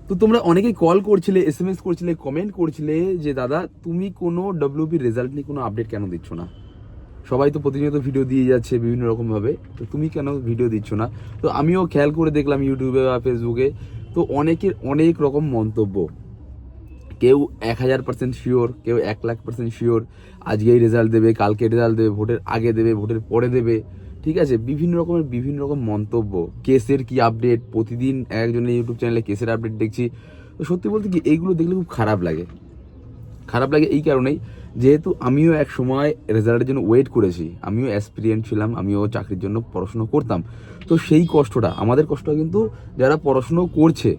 তো তোমরা অনেকেই কল করছিলে, SMS করছিলে, কমেন্ট করছিলে যে দাদা তুমি কোনো ডব্লিউপি রেজাল্ট নিয়ে কোনো আপডেট কেন দিচ্ছ না? সবাই তো প্রতিনিয়ত ভিডিও দিয়ে যাচ্ছে বিভিন্ন রকমভাবে, তো তুমি কেন ভিডিও দিচ্ছ না? তো আমিও খেয়াল করে দেখলাম ইউটিউবে বা ফেসবুকে, তো অনেকের অনেক রকম মন্তব্য। কেউ 1000% শিওর, কেউ 1,00,000% শিওর আজকেই রেজাল্ট দেবে, কালকে রেজাল্ট দেবে, ভোটের আগে দেবে, ভোটের পরে দেবে। ঠিক আছে, বিভিন্ন রকম মন্তব্য। কেসের কি আপডেট, প্রতিদিন একজনের ইউটিউব চ্যানেলে কেসের আপডেট দেখছি। তো সত্যি বলতে কি এইগুলো দেখলে খুব খারাপ লাগে। খারাপ লাগে এই কারণেই, যেহেতু আমিও এক সময় রেজাল্টের জন্য ওয়েট করেছি, আমিও অ্যাসপিরিয়েন্ট ছিলাম, আমিও চাকরির জন্য পড়াশুনো করতাম। তো সেই কষ্টটা, আমাদের কষ্টটা কিন্তু যারা পড়াশুনো করছে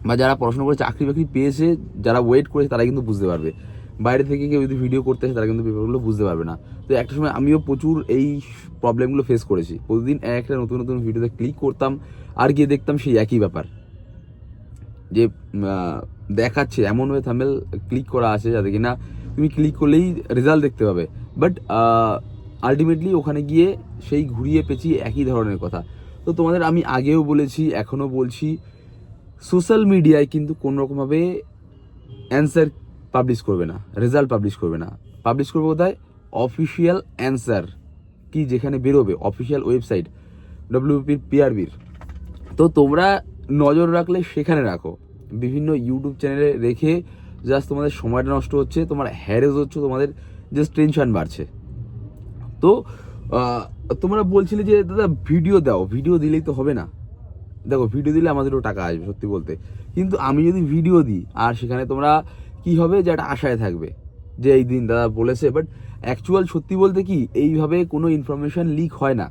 বা যারা পড়াশোনা করে চাকরি বাকরি পেয়েছে, যারা ওয়েট করেছে তারা কিন্তু বুঝতে পারবে। বাইরে থেকে কেউ যদি ভিডিও করতে আসে তারা কিন্তু ব্যাপারগুলো বুঝতে পারবে না। তো একটা সময় আমিও প্রচুর এই প্রবলেমগুলো ফেস করেছি। প্রতিদিন একটা নতুন নতুন ভিডিওতে ক্লিক করতাম আর গিয়ে দেখতাম সেই একই ব্যাপার, যে দেখাচ্ছে এমনভাবে থাম্বনেল ক্লিক করা আছে যাতে কিনা তুমি ক্লিক করলেই রেজাল্ট দেখতে পাবে, বাট আলটিমেটলি ওখানে গিয়ে সেই ঘুরিয়ে পেঁচিয়ে একই ধরনের কথা। তো তোমাদের আমি আগেও বলেছি, এখনও বলছি, সোশ্যাল মিডিয়ায় কিন্তু কোনোরকমভাবে অ্যান্সার পাবলিশ করবে না, রেজাল্ট পাবলিশ করবে না। পাবলিশ করবে কোথায়? অফিসিয়াল অ্যান্সার কি যেখানে বেরোবে, অফিসিয়াল ওয়েবসাইট ডব্লিউপির, পিআরবির। তো তোমরা নজর রাখলে সেখানে রাখো, বিভিন্ন ইউটিউব চ্যানেলে রেখে জাস্ট তোমাদের সময়টা নষ্ট হচ্ছে, তোমার হ্যারেস হচ্ছে, তোমাদের জাস্ট টেনশন বাড়ছে। তো তোমরা বলছিলে যে দাদা ভিডিও দাও, ভিডিও দিলেই তো হবে না। দেখো, ভিডিও দিলে আমাদেরও টাকা আসবে সত্যি বলতে, কিন্তু আমি যদি ভিডিও দিই আর সেখানে তোমরা কি হবে, যে একটা আশায় থাকবে যে এই দিন দাদা বলেছে, বাট অ্যাকচুয়াল সত্যি বলতে কি এইভাবে কোনো ইনফরমেশন লিক হয় না।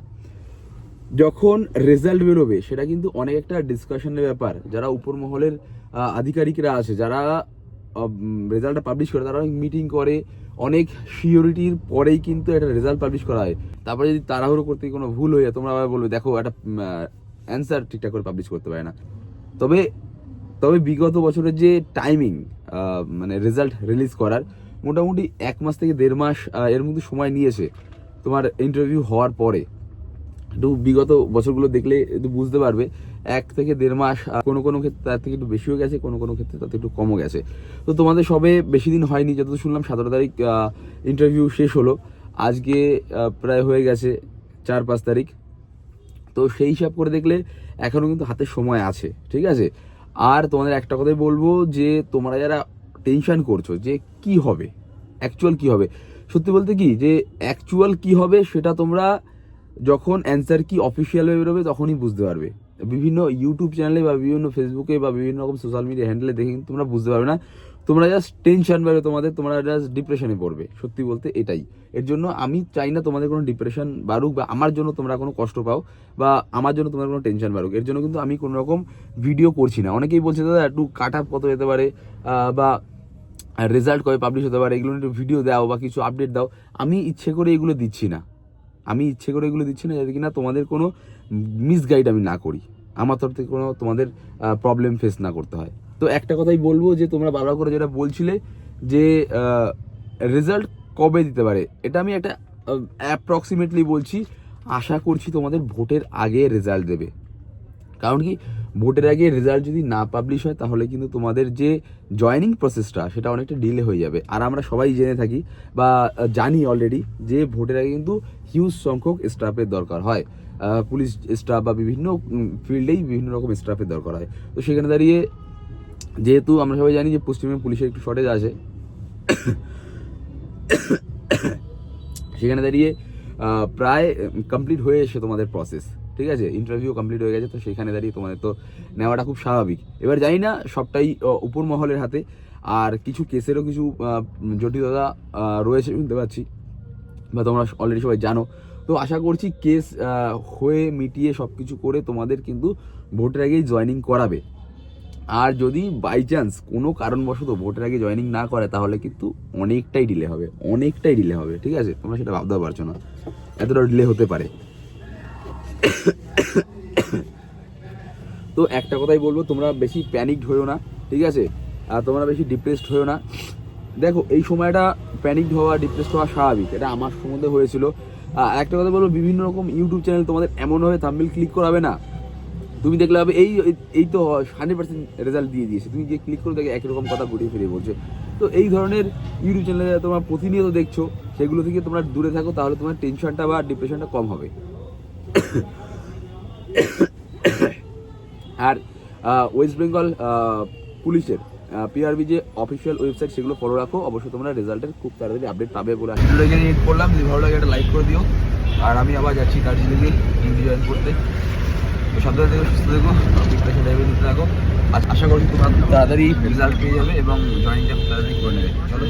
যখন রেজাল্ট বেরোবে সেটা কিন্তু অনেক একটা ডিসকাশনের ব্যাপার। যারা উপর মহলের আধিকারিকরা আছে, যারা রেজাল্টটা পাবলিশ করে, তারা অনেক মিটিং করে, অনেক সিওরিটির পরেই কিন্তু একটা রেজাল্ট পাবলিশ করা হয়। তারপরে যদি তাড়াহুড়ো করতে কোনো ভুল হয়ে যায়, তোমরা আবার বলবে দেখো একটা অ্যান্সার ঠিকঠাক করে পাবলিশ করতে পারে না। তবে তবে বিগত বছরের যে টাইমিং, মানে রেজাল্ট রিলিজ করার মোটামুটি 1 মাস থেকে 1.5 মাস এর মধ্যে সময় নিয়েছে তোমার ইন্টারভিউ হওয়ার পরে। একটু বিগত বছরগুলো দেখলে একটু বুঝতে পারবে 1 থেকে 1.5 মাস, কোনো কোনো ক্ষেত্রে তার থেকে একটু বেশিও গেছে, কোনো কোনো ক্ষেত্রে তার থেকে একটু কমও গেছে। তো তোমাদের সবে বেশি দিন হয়নি, যতদূর শুনলাম 17 তারিখ ইন্টারভিউ শেষ হলো, আজকে প্রায় হয়ে গেছে 4-5 তারিখ। তো সেই হিসাব করে দেখলে এখনও কিন্তু হাতে সময় আছে, ঠিক আছে। আর তোমাদের একটা কথাই বলবো, যে তোমরা যারা টেনশন করছো যে কি হবে, অ্যাকচুয়াল কি হবে, সত্যি বলতে কি যে অ্যাকচুয়াল কি হবে সেটা তোমরা যখন অ্যান্সার কি অফিসিয়াল হয়ে বেরোবে তখনই বুঝতে পারবে। বিভিন্ন ইউটিউব চ্যানেলে বা বিভিন্ন ফেসবুকে বা বিভিন্ন রকম সোশ্যাল মিডিয়া হ্যান্ডেলে দেখে কিন্তু তোমরা বুঝতে পারবে না। তোমরা জাস্ট টেনশন বাড়বে তোমাদের, তোমরা জাস্ট ডিপ্রেশনে পড়বে, সত্যি বলতে এটাই। এর জন্য আমি চাই না তোমাদের কোনো ডিপ্রেশন বাড়ুক, বা আমার জন্য তোমরা কোনো কষ্ট পাও, বা আমার জন্য তোমার কোনো টেনশন বাড়ুক। এর জন্য কিন্তু আমি কোনো রকম ভিডিও করছি না। অনেকেই বলছে দাদা একটু কাট আপ কত যেতে পারে, বা রেজাল্ট কবে পাবলিশ হতে পারে, এগুলো একটু ভিডিও দাও বা কিছু আপডেট দাও। আমি ইচ্ছে করে এগুলো দিচ্ছি না, যাতে কিনা তোমাদের কোনো মিসগাইড আমি না করি, আমার তরফ থেকে কোনো তোমাদের প্রবলেম ফেস না করতে হয়। তো একটা কথাই বলবো, যে তোমরা বারবার করে যেটা বলছিলে যে রেজাল্ট কবে দিতে পারে, এটা আমি একটা অ্যাপ্রক্সিমেটলি বলছি, আশা করছি তোমাদের ভোটের আগে রেজাল্ট দেবে। কারণ কি, ভোটের আগে রেজাল্ট যদি না পাবলিশ হয় তাহলে কিন্তু তোমাদের যে জয়েনিং প্রসেসটা সেটা অনেকটা ডিলে হয়ে যাবে। আর আমরা সবাই জেনে থাকি বা জানি অলরেডি যে ভোটের আগে কিন্তু হিউজ সংখ্যক স্টাফের দরকার হয়, পুলিশ স্টাফ বা বিভিন্ন ফিল্ডেই বিভিন্ন রকম স্টাফের দরকার হয়। তো সেখানে দাঁড়িয়ে যেহেতু আমরা সবাই জানি যে পশ্চিমবঙ্গে পুলিশের একটু শর্টেজ আছে, সেখানে দাঁড়িয়ে প্রায় কমপ্লিট হয়ে এসে তোমাদের প্রসেস, ঠিক আছে, ইন্টারভিউ কমপ্লিট হয়ে গেছে। তো সেখানে দাঁড়িয়ে তোমাদের তো নেওয়াটা খুব স্বাভাবিক। এবার জানি না, সবটাই উপর মহলের হাতে, আর কিছু কেসেরও কিছু জটিলতা রয়েছে শুনতে পাচ্ছি, বা তোমরা অলরেডি সবাই জানো। তো আশা করছি কেস হয়ে মিটিয়ে সব কিছু করে তোমাদের কিন্তু ভোটের আগেই জয়েনিং করাবে। আর যদি বাই চান্স কোনো কারণবশত ভোটের আগে জয়েনিং না করে তাহলে কিন্তু অনেকটাই ডিলে হবে, ঠিক আছে। তোমরা সেটা ভাবতেও পারছো না এতটা ডিলে হতে পারে। তো একটা কথাই বলবো, তোমরা বেশি প্যানিকড হয়েও না, ঠিক আছে, আর তোমরা বেশি ডিপ্রেসড হয়েও না। দেখো, এই সময়টা প্যানিকড হওয়া, ডিপ্রেসড হওয়া স্বাভাবিক, এটা আমার সম্বন্ধে হয়েছিল। একটা কথা বলবো, বিভিন্ন রকম ইউটিউব চ্যানেল তোমাদের এমনভাবে থাম্বনেল ক্লিক করাবে না তুমি দেখলে হবে এই এই তো 100% রেজাল্ট দিয়ে দিয়েছে, তুমি যে ক্লিক করে দেখে একই রকম কথা ঘুরিয়ে ফিরিয়ে বলছে। তো এই ধরনের ইউটিউব চ্যানেলে তোমরা প্রতিনিয়ত দেখছো, সেগুলো থেকে তোমরা দূরে থাকো, তাহলে তোমার টেনশনটা বা ডিপ্রেশনটা কম হবে। আর ওয়েস্ট বেঙ্গল পুলিশের পিআরবি যে অফিসিয়াল ওয়েবসাইট, সেগুলো ফলো রাখো, অবশ্যই তোমরা রেজাল্টের খুব তাড়াতাড়ি আপডেট পাবে বলে ভিডিওটাকে এডিট করলাম। যদি ভালো লাগে একটা লাইক করে দিও। আর আমি আবার যাচ্ছি দার্জিলিংয়ে ডিউটি জয়েন করতে। তো সাবধানে থেকো, সুস্থ থেকো, প্রিপারেশন টাইমে নিতে থাকো। আশা করি তোমরা খুব তাড়াতাড়ি রেজাল্ট পেয়ে যাবে এবং জয়েনিংটা খুব তাড়াতাড়ি করে নেবে। চলো।